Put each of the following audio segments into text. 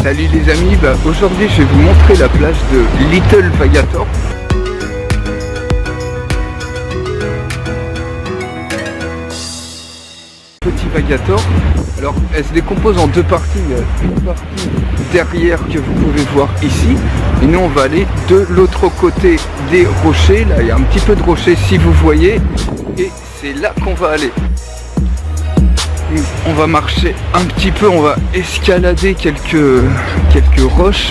Salut les amis, aujourd'hui je vais vous montrer la plage de Little Vagator. Petit Vagator, alors elle se décompose en deux parties. Il y a une partie derrière que vous pouvez voir ici, et nous on va aller de l'autre côté des rochers. Là il y a un petit peu de rochers si vous voyez, et c'est là qu'on va aller. On va marcher un petit peu, on va escalader quelques roches.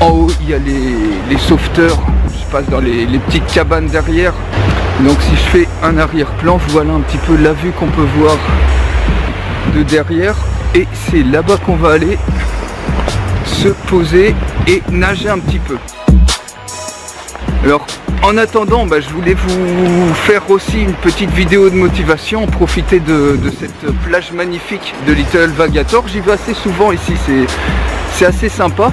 En haut il y a les sauveteurs, je passe dans les petites cabanes derrière. Donc si je fais un arrière-plan, voilà un petit peu la vue qu'on peut voir de derrière. Et c'est là-bas qu'on va aller se poser et nager un petit peu. Alors en attendant, je voulais vous faire aussi une petite vidéo de motivation, profiter de cette plage magnifique de Little Vagator. J'y vais assez souvent ici, c'est assez sympa.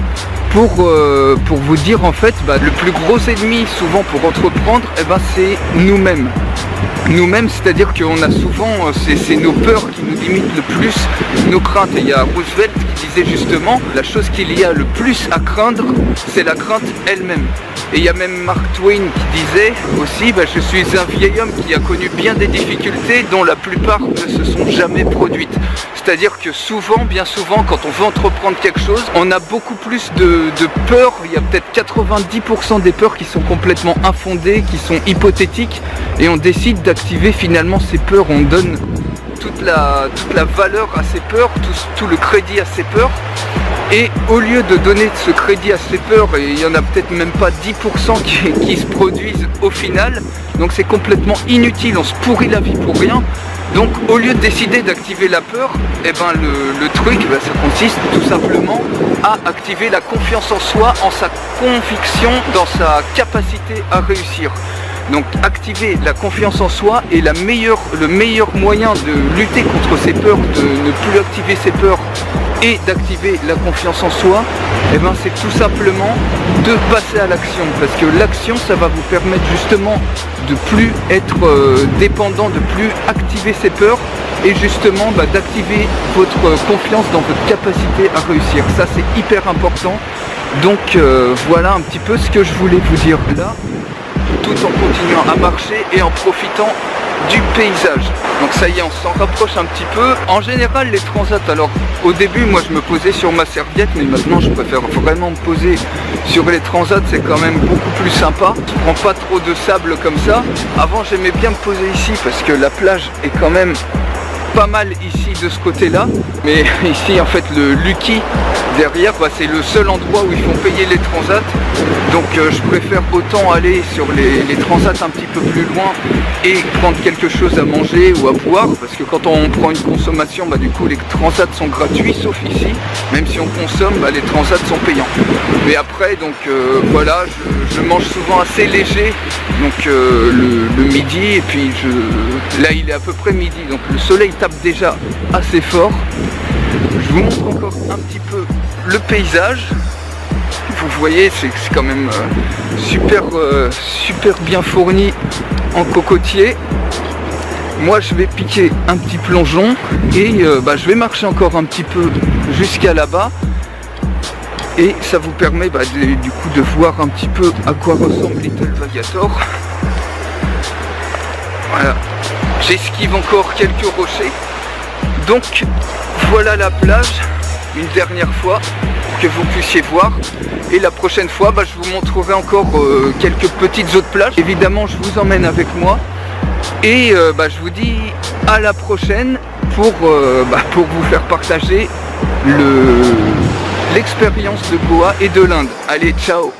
Pour vous dire en fait, le plus gros ennemi souvent pour entreprendre, c'est nous-mêmes. Nous-mêmes, c'est-à-dire qu'on a souvent, c'est nos peurs qui nous limitent le plus, nos craintes. Et il y a Roosevelt qui disait justement, la chose qu'il y a le plus à craindre, c'est la crainte elle-même. Et il y a même Mark Twain qui disait aussi, je suis un vieil homme qui a connu bien des difficultés dont la plupart ne se sont jamais produites. C'est-à-dire que souvent, bien souvent, quand on veut entreprendre quelque chose, on a beaucoup plus de peurs. Il y a peut-être 90% des peurs qui sont complètement infondées, qui sont hypothétiques, et on décide d'activer finalement ces peurs. On donne toute la valeur à ces peurs, tout le crédit à ces peurs. Et au lieu de donner ce crédit à ces peurs, et il n'y en a peut-être même pas 10% qui se produisent au final, donc c'est complètement inutile, on se pourrit la vie pour rien. Donc au lieu de décider d'activer la peur, le truc, ça consiste tout simplement à activer la confiance en soi, en sa conviction, dans sa capacité à réussir. Donc activer la confiance en soi est le meilleur moyen de lutter contre ces peurs, de ne plus activer ces peurs et d'activer la confiance en soi. C'est tout simplement de passer à l'action, parce que l'action, ça va vous permettre justement de plus être dépendant, de plus activer ces peurs, et justement d'activer votre confiance dans votre capacité à réussir. Ça c'est hyper important. Donc voilà un petit peu ce que je voulais vous dire là, tout en continuant à marcher et en profitant du paysage. Donc ça y est, on s'en rapproche un petit peu. En général les transats, alors au début moi je me posais sur ma serviette, mais maintenant je préfère vraiment me poser sur les transats, c'est quand même beaucoup plus sympa. Je prends pas trop de sable comme ça. Avant j'aimais bien me poser ici parce que la plage est quand même pas mal ici de ce côté là, mais ici en fait le Lucky derrière, c'est le seul endroit où ils font payer les transats. Donc je préfère autant aller sur les transats un petit peu plus loin et prendre quelque chose à manger ou à boire, parce que quand on prend une consommation, du coup les transats sont gratuits, sauf ici. Même si on consomme, les transats sont payants. Mais après, donc voilà, je mange souvent assez léger, donc le midi, et puis là il est à peu près midi, donc le soleil tape déjà assez fort. Je vous montre encore un petit peu le paysage. Vous voyez, c'est quand même super bien fourni en cocotiers. Moi je vais piquer un petit plongeon et je vais marcher encore un petit peu jusqu'à là-bas, et ça vous permet du coup de voir un petit peu à quoi ressemble Little Vagator. Voilà, j'esquive encore quelques rochers. Donc voilà la plage une dernière fois que vous puissiez voir, et la prochaine fois je vous montrerai encore quelques petites autres plages. Évidemment je vous emmène avec moi, et je vous dis à la prochaine pour vous faire partager l'expérience de Goa et de l'Inde. Allez, ciao.